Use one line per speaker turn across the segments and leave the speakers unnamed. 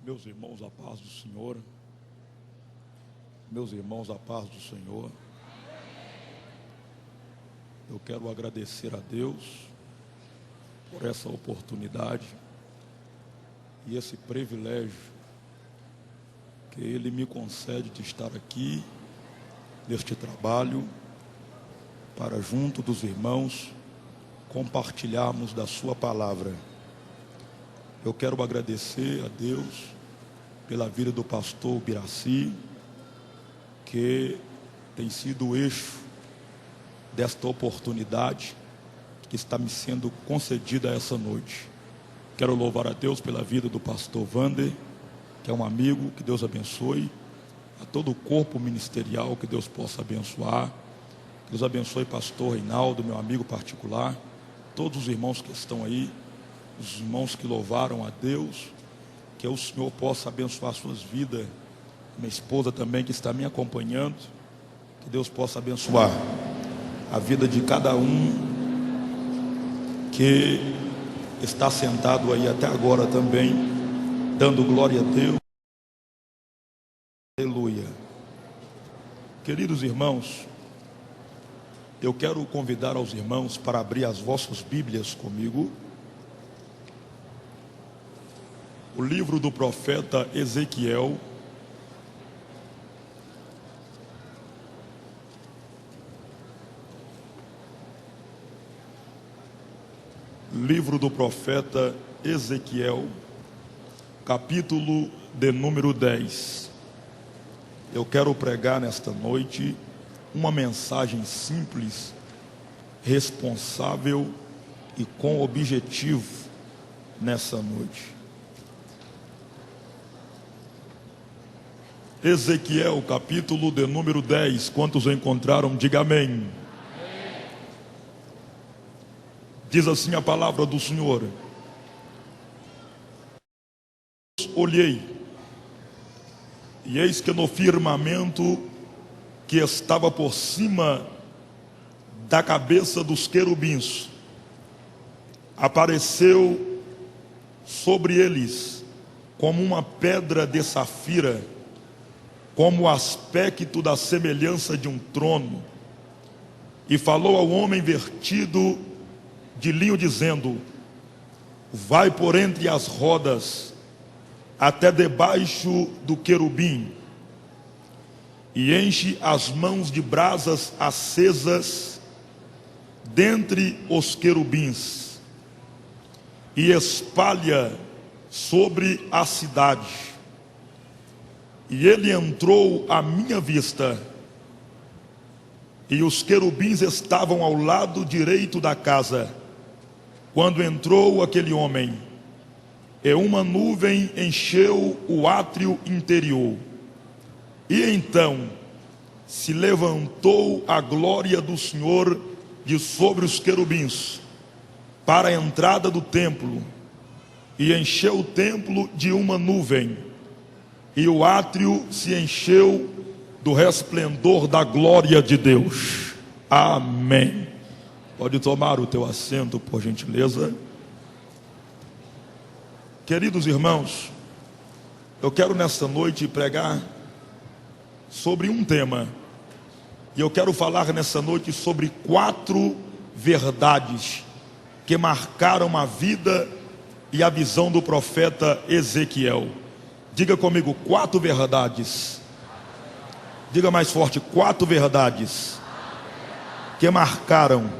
Meus irmãos, a paz do Senhor. Meus irmãos, a paz do Senhor. Eu quero agradecer a Deus por essa oportunidade e esse privilégio que Ele me concede de estar aqui neste trabalho para, junto dos irmãos, compartilharmos da sua palavra. Eu quero agradecer a Deus pela vida do pastor Biraci, que tem sido o eixo desta oportunidade que está me sendo concedida essa noite. Quero louvar a Deus pela vida do pastor Wander, que é um amigo, que Deus abençoe. A todo o corpo ministerial, que Deus possa abençoar. Que Deus abençoe pastor Reinaldo, meu amigo particular. Todos os irmãos que estão aí, os irmãos que louvaram a Deus, que o Senhor possa abençoar suas vidas. Minha esposa também que está me acompanhando, que Deus possa abençoar a vida de cada um que está sentado aí até agora também, dando glória a Deus. Aleluia. Queridos irmãos, eu quero convidar aos irmãos para abrir as vossas Bíblias comigo. O livro do profeta Ezequiel, livro do profeta Ezequiel, capítulo de número 10. Eu quero pregar nesta noite uma mensagem simples, responsável e com objetivo nessa noite. Ezequiel, capítulo de número 10. Quantos encontraram? Diga amém. Amém. Diz assim a palavra do Senhor: olhei, e eis que no firmamento que estava por cima da cabeça dos querubins, apareceu sobre eles como uma pedra de safira, como o aspecto da semelhança de um trono, e falou ao homem vestido de linho, dizendo: vai por entre as rodas até debaixo do querubim, e enche as mãos de brasas acesas dentre os querubins, e espalha sobre a cidade. E ele entrou à minha vista, e os querubins estavam ao lado direito da casa, quando entrou aquele homem, e uma nuvem encheu o átrio interior. E então se levantou a glória do Senhor de sobre os querubins, para a entrada do templo, e encheu o templo de uma nuvem, e o átrio se encheu do resplendor da glória de Deus. Amém. Pode tomar o teu assento, por gentileza. Queridos irmãos, eu quero nesta noite pregar sobre um tema, e eu quero falar nessa noite sobre 4 verdades que marcaram a vida e a visão do profeta Ezequiel. Diga comigo: 4 verdades. Diga mais forte: 4 verdades que marcaram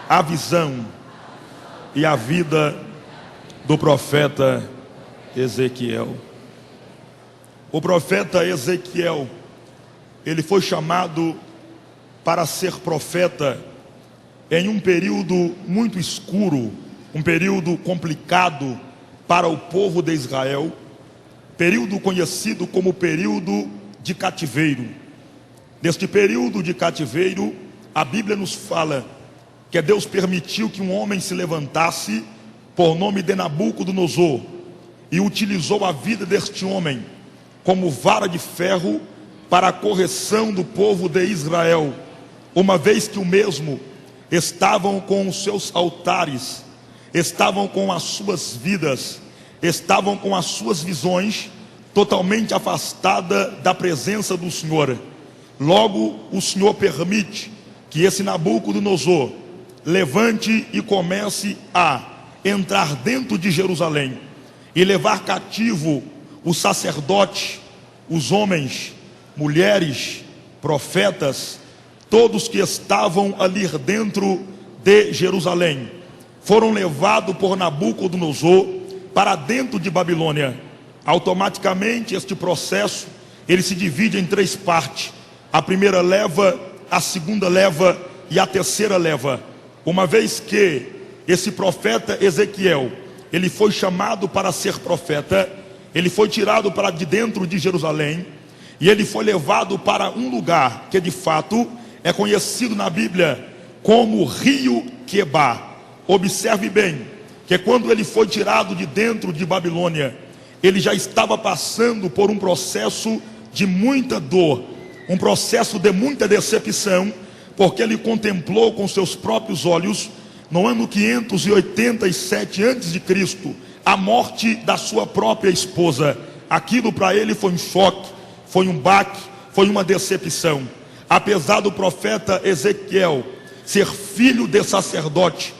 a visão e a vida do profeta Ezequiel. O profeta Ezequiel, ele foi chamado para ser profeta em um período muito escuro, um período complicado para o povo de Israel, período conhecido como período de cativeiro. Neste período de cativeiro, a Bíblia nos fala que Deus permitiu que um homem se levantasse por nome de Nabucodonosor, e utilizou a vida deste homem como vara de ferro para a correção do povo de Israel, uma vez que o mesmo estavam com os seus altares, estavam com as suas vidas estavam com as suas visões totalmente afastadas da presença do Senhor. Logo, o Senhor permite que esse Nabucodonosor levante e comece a entrar dentro de Jerusalém e levar cativo os sacerdotes, os homens, mulheres, profetas, todos que estavam ali dentro de Jerusalém. Foram levados por Nabucodonosor para dentro de Babilônia. Automaticamente este processo, ele se divide em 3 partes. A primeira leva, a segunda leva e a terceira leva. Uma vez que esse profeta Ezequiel, ele foi chamado para ser profeta, ele foi tirado para de dentro de Jerusalém e ele foi levado para um lugar que de fato é conhecido na Bíblia como Rio Quebar. Observe bem, que quando ele foi tirado de dentro de Babilônia, ele já estava passando por um processo de muita dor, um processo de muita decepção, porque ele contemplou com seus próprios olhos, no ano 587 a.C., a morte da sua própria esposa. Aquilo para ele foi um choque, foi um baque, foi uma decepção. Apesar do profeta Ezequiel ser filho de sacerdote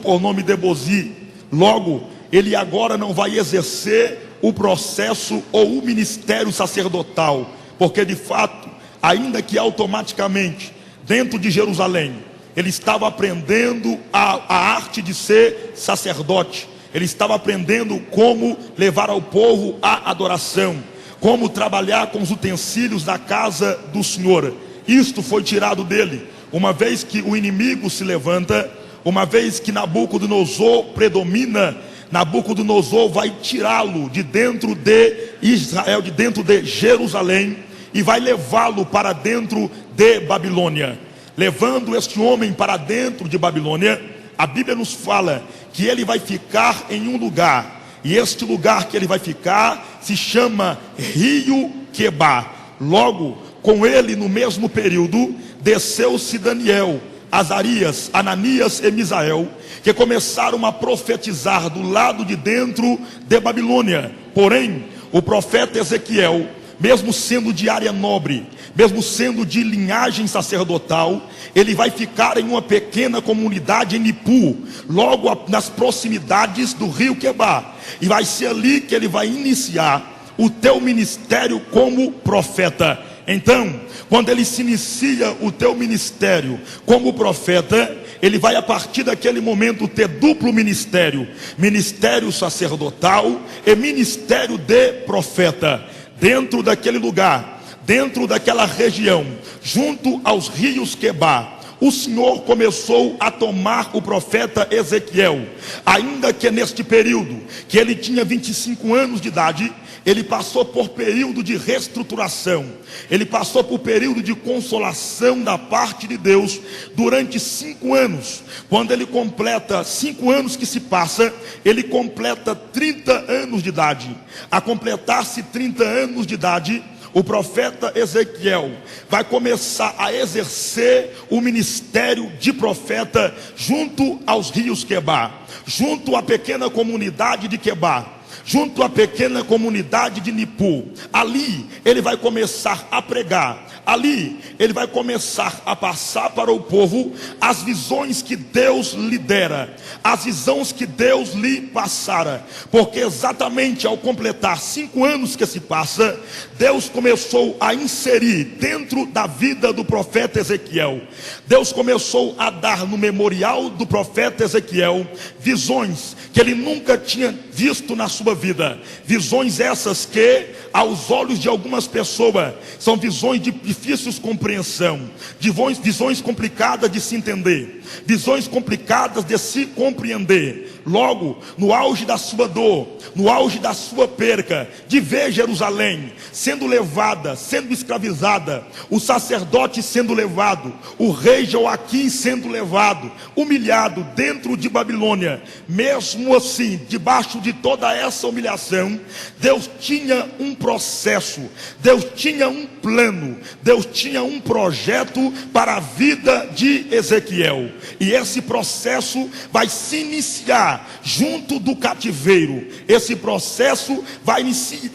por nome de Bozi, logo, ele agora não vai exercer o processo ou o ministério sacerdotal, porque de fato, ainda que automaticamente, dentro de Jerusalém, ele estava aprendendo a arte de ser sacerdote, ele estava aprendendo como levar ao povo a adoração, como trabalhar com os utensílios da casa do Senhor. Isto foi tirado dele, uma vez que o inimigo se levanta, uma vez que Nabucodonosor predomina, Nabucodonosor vai tirá-lo de dentro de Israel, de dentro de Jerusalém, e vai levá-lo para dentro de Babilônia. Levando este homem para dentro de Babilônia, a Bíblia nos fala que ele vai ficar em um lugar, e este lugar que ele vai ficar se chama Rio Quebar. Logo, com ele no mesmo período, desceu-se Daniel, Azarias, Ananias e Misael, que começaram a profetizar do lado de dentro de Babilônia. Porém, o profeta Ezequiel, mesmo sendo de área nobre, mesmo sendo de linhagem sacerdotal, ele vai ficar em uma pequena comunidade em Nipu, logo nas proximidades do rio Quebar, e vai ser ali que ele vai iniciar o teu ministério como profeta. Então, quando ele se inicia o teu ministério como profeta, ele vai a partir daquele momento ter duplo ministério, ministério sacerdotal e ministério de profeta. Dentro daquele lugar, dentro daquela região, junto aos rios Quebar, o Senhor começou a tomar o profeta Ezequiel, ainda que neste período, que ele tinha 25 anos de idade, ele passou por período de reestruturação, ele passou por período de consolação da parte de Deus, durante 5 anos, quando ele completa 5 anos que se passa, ele completa 30 anos de idade. A completar-se 30 anos de idade, o profeta Ezequiel vai começar a exercer o ministério de profeta junto aos rios Quebar, junto à pequena comunidade de Quebar, junto à pequena comunidade de Nipu. Ali ele vai começar a pregar, ali ele vai começar a passar para o povo as visões que Deus lhe dera, as visões que Deus lhe passara, porque exatamente ao completar 5 anos que se passa, Deus começou a inserir dentro da vida do profeta Ezequiel, Deus começou a dar no memorial do profeta Ezequiel visões que ele nunca tinha visto na sua vida, visões essas que aos olhos de algumas pessoas são visões de difícil compreensão, visões complicadas de se entender, visões complicadas de se compreender. Logo, no auge da sua dor, no auge da sua perca, de ver Jerusalém sendo levada, sendo escravizada, o sacerdote sendo levado, o rei Joaquim sendo levado, humilhado dentro de Babilônia, mesmo assim, debaixo de de toda essa humilhação, Deus tinha um processo, Deus tinha um plano, Deus tinha um projeto para a vida de Ezequiel. E esse processo vai se iniciar junto do cativeiro. Esse processo vai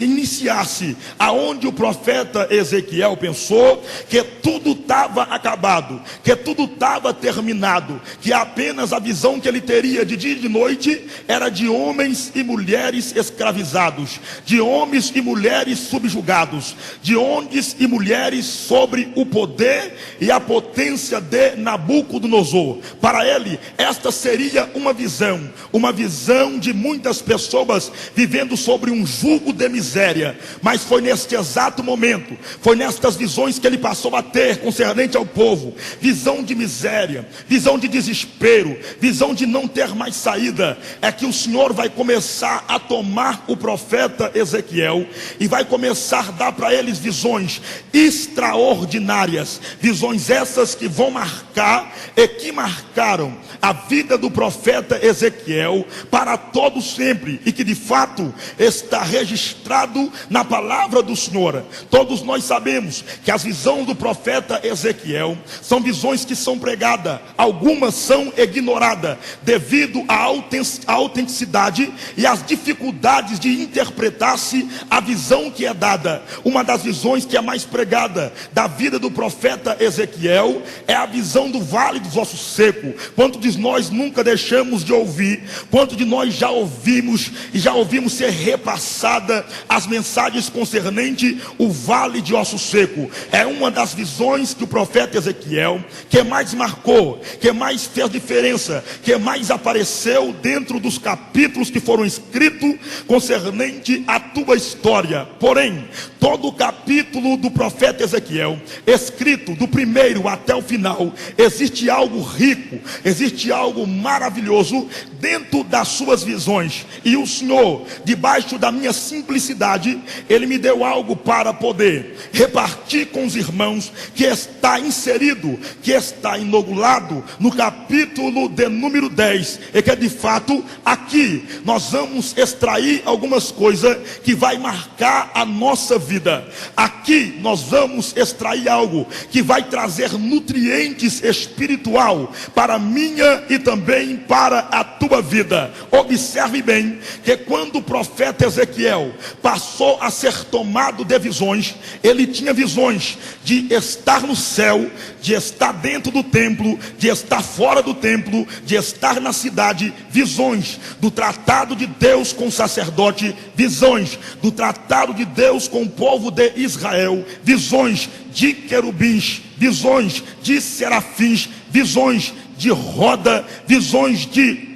iniciar-se aonde o profeta Ezequiel pensou que tudo estava acabado, que tudo estava terminado, que apenas a visão que ele teria de dia e de noite era de homens e mulheres escravizados, de homens e mulheres subjugados, de homens e mulheres sobre o poder e a potência de Nabucodonosor. Para ele, esta seria uma visão de muitas pessoas vivendo sobre um jugo de miséria. Mas foi neste exato momento, foi nestas visões que ele passou a ter concernente ao povo, visão de miséria, visão de desespero, visão de não ter mais saída, é que o Senhor vai começar a tomar o profeta Ezequiel e vai começar a dar para eles visões extraordinárias, visões essas que vão marcar e que marcaram a vida do profeta Ezequiel para todo sempre, e que de fato está registrado na palavra do Senhor. Todos nós sabemos que as visões do profeta Ezequiel são visões que são pregadas, algumas são ignoradas devido à autenticidade e às dificuldades de interpretar-se a visão que é dada. Uma das visões que é mais pregada da vida do profeta Ezequiel é a visão do vale dos ossos secos. Quantos de nós nunca deixamos de ouvir? Quantos de nós já ouvimos e já ouvimos ser repassada as mensagens concernente o vale de ossos secos? É uma das visões que o profeta Ezequiel que mais marcou, que mais fez diferença, que mais apareceu dentro dos capítulos que foram escritos concernente a tua história. Porém, todo o capítulo do profeta Ezequiel, escrito do primeiro até o final, existe algo rico, existe algo maravilhoso dentro das suas visões. E o Senhor, debaixo da minha simplicidade, Ele me deu algo para poder repartir com os irmãos, que está inserido, que está inogulado no capítulo de número 10, e que de fato aqui nós vamos extrair algumas coisas que vai marcar a nossa vida. Aqui nós vamos extrair algo que vai trazer nutrientes espiritual para a minha e também para a tua vida. Observe bem que quando o profeta Ezequiel passou a ser tomado de visões, ele tinha visões de estar no céu, de estar dentro do templo, de estar fora do templo, de estar na cidade, visões do tratado de Deus com o sacerdote, visões do tratado de Deus com o povo de Israel, visões de querubins, visões de serafins, visões de roda, visões de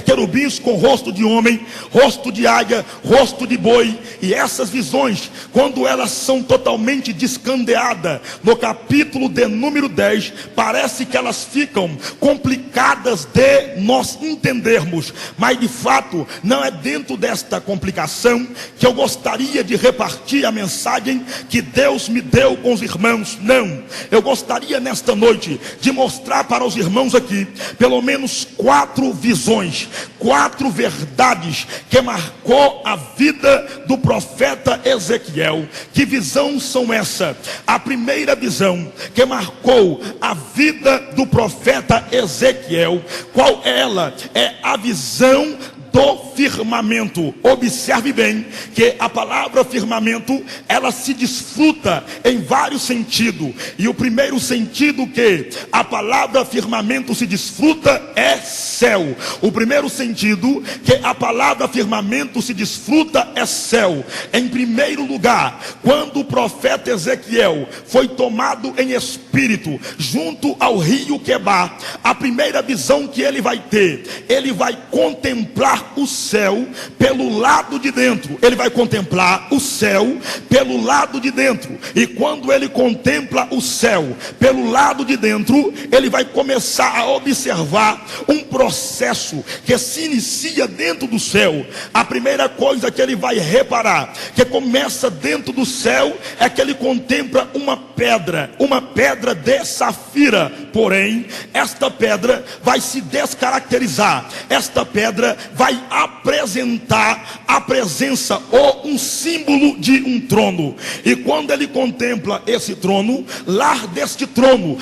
querubins com rosto de homem, rosto de águia, rosto de boi. E essas visões, quando elas são totalmente descandeadas no capítulo de número 10, parece que elas ficam complicadas de nós entendermos, mas de fato não é dentro desta complicação que eu gostaria de repartir a mensagem que Deus me deu com os irmãos. Não, eu gostaria nesta noite de mostrar para os irmãos aqui pelo menos 4 visões, 4 verdades que marcou a vida do profeta Ezequiel. Que visão são essa? A primeira visão que marcou a vida do profeta Ezequiel, qual é ela? É a visão do firmamento. Observe bem que a palavra firmamento, ela se desfruta em vários sentidos, e o primeiro sentido que a palavra firmamento se desfruta é céu. O primeiro sentido que a palavra firmamento se desfruta é céu. Em primeiro lugar, quando o profeta Ezequiel foi tomado em espírito junto ao rio Quebar, a primeira visão que ele vai ter, ele vai contemplar o céu pelo lado de dentro. Ele vai contemplar o céu pelo lado de dentro. E quando ele contempla o céu pelo lado de dentro, ele vai começar a observar um processo que se inicia dentro do céu. A primeira coisa que ele vai reparar, que começa dentro do céu, é que ele contempla uma pedra de safira porém, esta pedra vai se descaracterizar. Esta pedra vai apresentar a presença ou um símbolo de um trono. E quando ele contempla esse trono, lá deste trono